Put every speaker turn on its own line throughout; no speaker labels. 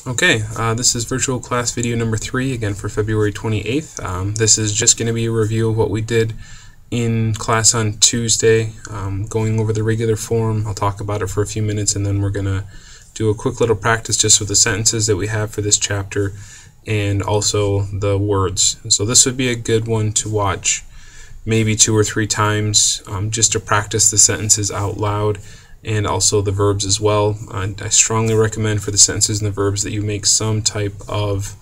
Okay, this is virtual class video number 3, again for February 28th. This is just going to be a review of what we did in class on Tuesday, going over the regular form. I'll talk about it for a few minutes, and then we're going to do a quick little practice just with the sentences that we have for this chapter and also the words. So this would be a good one to watch maybe 2 or 3 times just to practice the sentences out loud, and also the verbs as well. I strongly recommend for the sentences and the verbs that you make some type of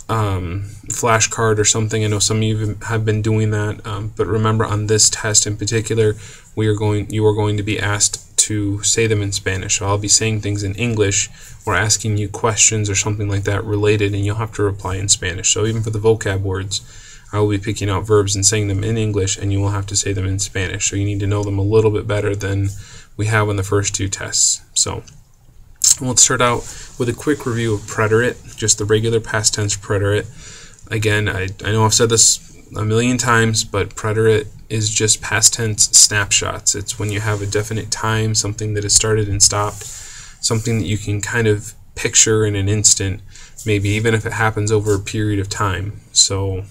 flashcard or something. I know some of you have been doing that, but remember, on this test in particular, you are going to be asked to say them in Spanish. So I'll be saying things in English or asking you questions or something like that related, and you'll have to reply in Spanish. So even for the vocab words, I will be picking out verbs and saying them in English, and you will have to say them in Spanish. So you need to know them a little bit better than we have on the first 2 tests. So let's start out with a quick review of preterite, just the regular past tense preterite. Again, I know I've said this a million times, but preterite is just past tense snapshots. It's when you have a definite time, something that has started and stopped, something that you can kind of picture in an instant, maybe even if it happens over a period of time. So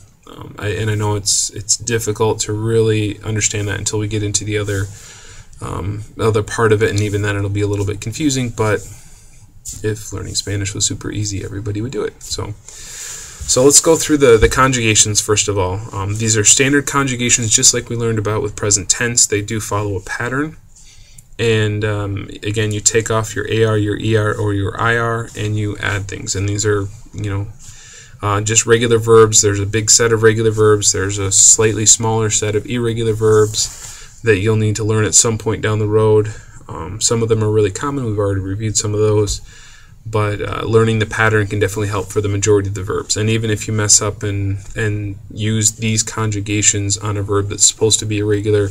I know it's difficult to really understand that until we get into the other part of it, and even then it'll be a little bit confusing. But if learning Spanish was super easy, everybody would do it. So let's go through the conjugations first of all. These are standard conjugations, just like we learned about with present tense. They do follow a pattern, and again, you take off your AR, your ER, or your IR, and you add things. And these are, just regular verbs. There's a big set of regular verbs. There's a slightly smaller set of irregular verbs that you'll need to learn at some point down the road. Some of them are really common. We've already reviewed some of those. But learning the pattern can definitely help for the majority of the verbs. And even if you mess up and use these conjugations on a verb that's supposed to be irregular,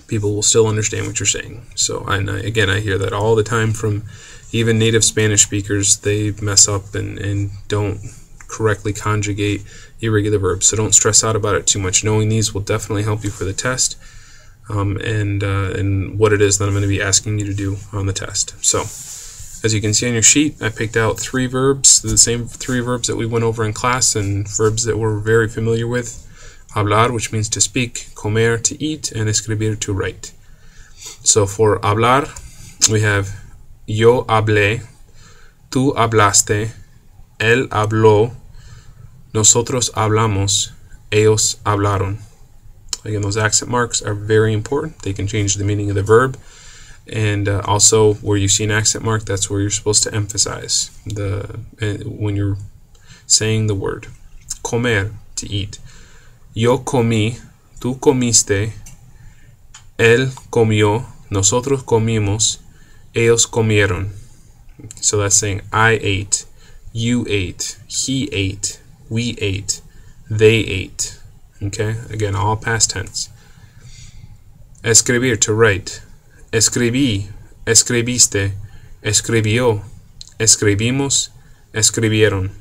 people will still understand what you're saying. So again, I hear that all the time from even native Spanish speakers. They mess up and don't correctly conjugate irregular verbs. So don't stress out about it too much. Knowing these will definitely help you for the test and what it is that I'm going to be asking you to do on the test. So as you can see on your sheet, I picked out 3 verbs, the same 3 verbs that we went over in class, and verbs that we're very familiar with. Hablar, which means to speak, comer, to eat, and escribir, to write. So for hablar, we have yo hablé, tú hablaste, él habló, nosotros hablamos, ellos hablaron. Again, those accent marks are very important. They can change the meaning of the verb. And also, where you see an accent mark, that's where you're supposed to emphasize when you're saying the word. Comer, to eat. Yo comí, tú comiste, él comió, nosotros comimos, ellos comieron. So that's saying I ate, you ate, he ate, we ate, they ate. Okay, again, all past tense. Escribir, to write. Escribí, escribiste, escribió, escribimos, escribieron.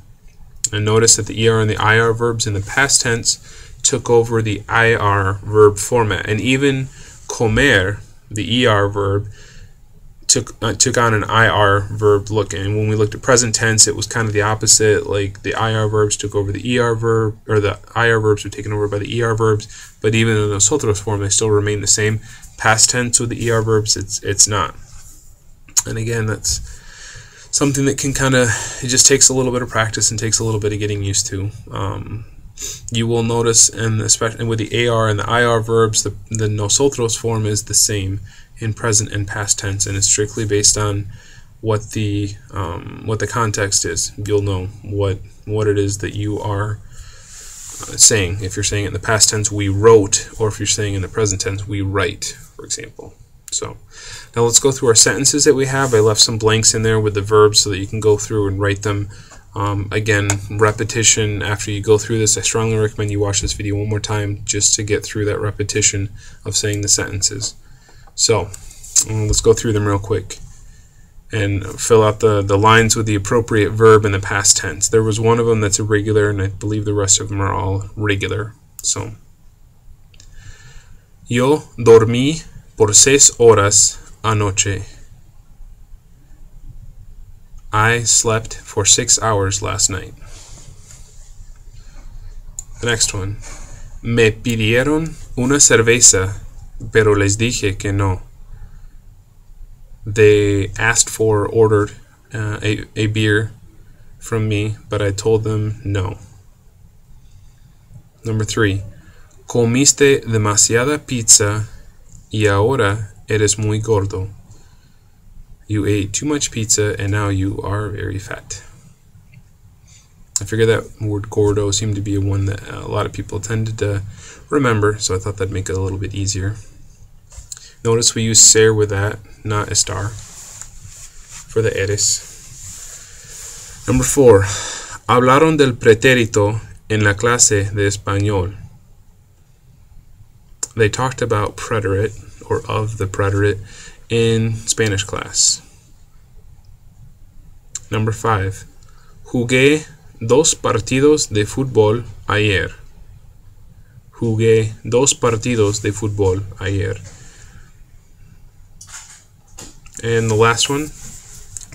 And notice that the ER and the IR verbs in the past tense took over the IR verb format. And even comer, the ER verb, took on an IR verb look. And when we looked at present tense, it was kind of the opposite. Like the IR verbs took over the ER verb, or the IR verbs were taken over by the ER verbs. But even in the nosotros form, they still remain the same. Past tense with the ER verbs, it's not. And again, that's something that can it just takes a little bit of practice and takes a little bit of getting used to. You will notice, and especially with the AR and the IR verbs, the nosotros form is the same in present and past tense, and it's strictly based on what the context is. You'll know what it is that you are saying. If you're saying it in the past tense, we wrote, or if you're saying in the present tense, we write, for example. So now let's go through our sentences that we have. I left some blanks in there with the verbs so that you can go through and write them. Again, repetition after you go through this. I strongly recommend you watch this video one more time just to get through that repetition of saying the sentences. So let's go through them real quick and fill out the lines with the appropriate verb in the past tense. There was one of them that's irregular, and I believe the rest of them are all regular. So, yo dormí por 6 horas anoche. I slept for 6 hours last night. The next one. Me pidieron una cerveza, pero les dije que no. They asked for or ordered a beer from me, but I told them no. Number 3. Comiste demasiada pizza y ahora eres muy gordo. You ate too much pizza and now you are very fat. I figured that word gordo seemed to be one that a lot of people tended to remember, so I thought that'd make it a little bit easier. Notice we use ser with that, not estar, for the eres. Number 4. Hablaron del pretérito en la clase de español. They talked about preterite, or of the preterite, in Spanish class. Number 5. Jugué 2 partidos de fútbol ayer. Jugué 2 partidos de fútbol ayer. And the last one,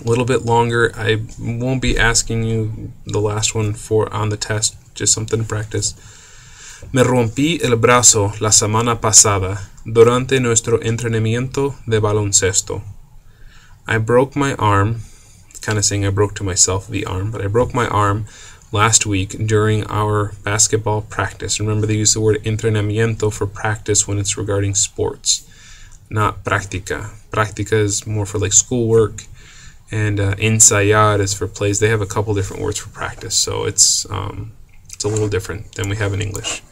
a little bit longer. I won't be asking you the last one on the test, just something to practice. Me rompí el brazo la semana pasada durante nuestro entrenamiento de baloncesto. I broke my arm, kind of saying I broke to myself the arm, but I broke my arm last week during our basketball practice. Remember, they use the word entrenamiento for practice when it's regarding sports, not práctica. Práctica is more for like schoolwork, and ensayar is for plays. They have a couple different words for practice, so it's a little different than we have in English.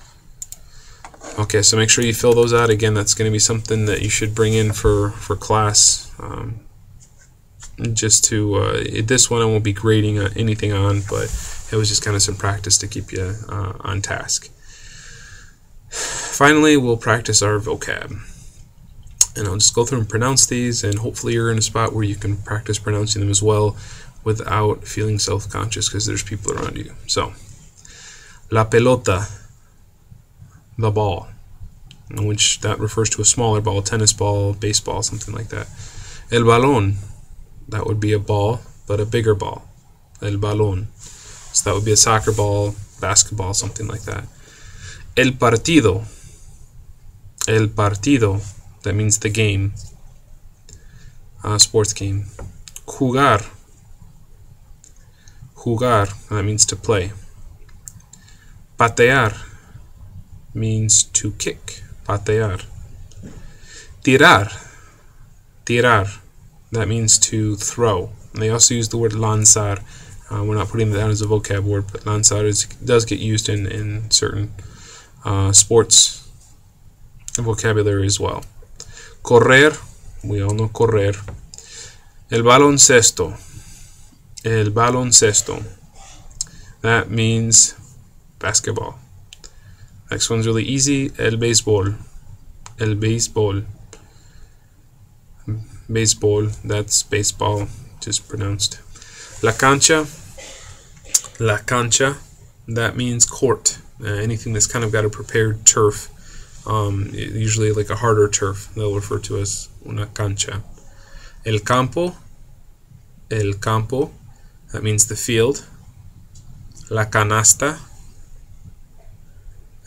Okay, so make sure you fill those out. Again, that's going to be something that you should bring in for class. Just to this one I won't be grading anything on, but it was just kind of some practice to keep you on task. Finally, we'll practice our vocab, and I'll just go through and pronounce these, and hopefully you're in a spot where you can practice pronouncing them as well without feeling self-conscious because there's people around you. So, la pelota, the ball, which that refers to a smaller ball, tennis ball, baseball, something like that. El balón, that would be a ball, but a bigger ball. El balón. So that would be a soccer ball, basketball, something like that. El partido. El partido. That means the game. Sports game. Jugar. Jugar. That means to play. Patear means to kick. Patear. Tirar. Tirar. That means to throw. And they also use the word lanzar. We're not putting that down as a vocab word, but lanzar does get used in certain sports vocabulary as well. Correr, we all know correr. El baloncesto. El baloncesto. That means basketball. Next one's really easy. El béisbol. El béisbol. Baseball, that's baseball, just pronounced. La cancha. La cancha. That means court. Anything that's kind of got a prepared turf. Usually like a harder turf, they'll refer to as una cancha. El campo. El campo. That means the field. La canasta.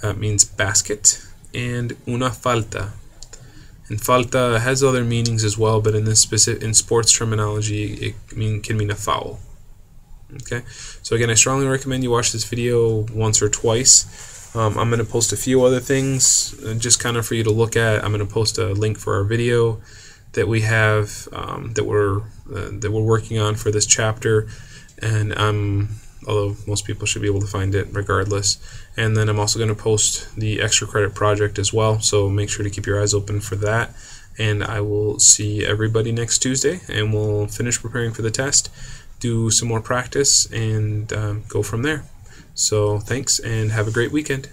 That means basket. And una falta. And falta has other meanings as well, but in sports terminology, it can mean a foul. Okay, so again, I strongly recommend you watch this video once or twice. I'm going to post a few other things just kind of for you to look at. I'm going to post a link for our video that we have that we're working on for this chapter, and although most people should be able to find it regardless. And then I'm also going to post the extra credit project as well, so make sure to keep your eyes open for that. And I will see everybody next Tuesday, and we'll finish preparing for the test, do some more practice, and go from there. So thanks, and have a great weekend.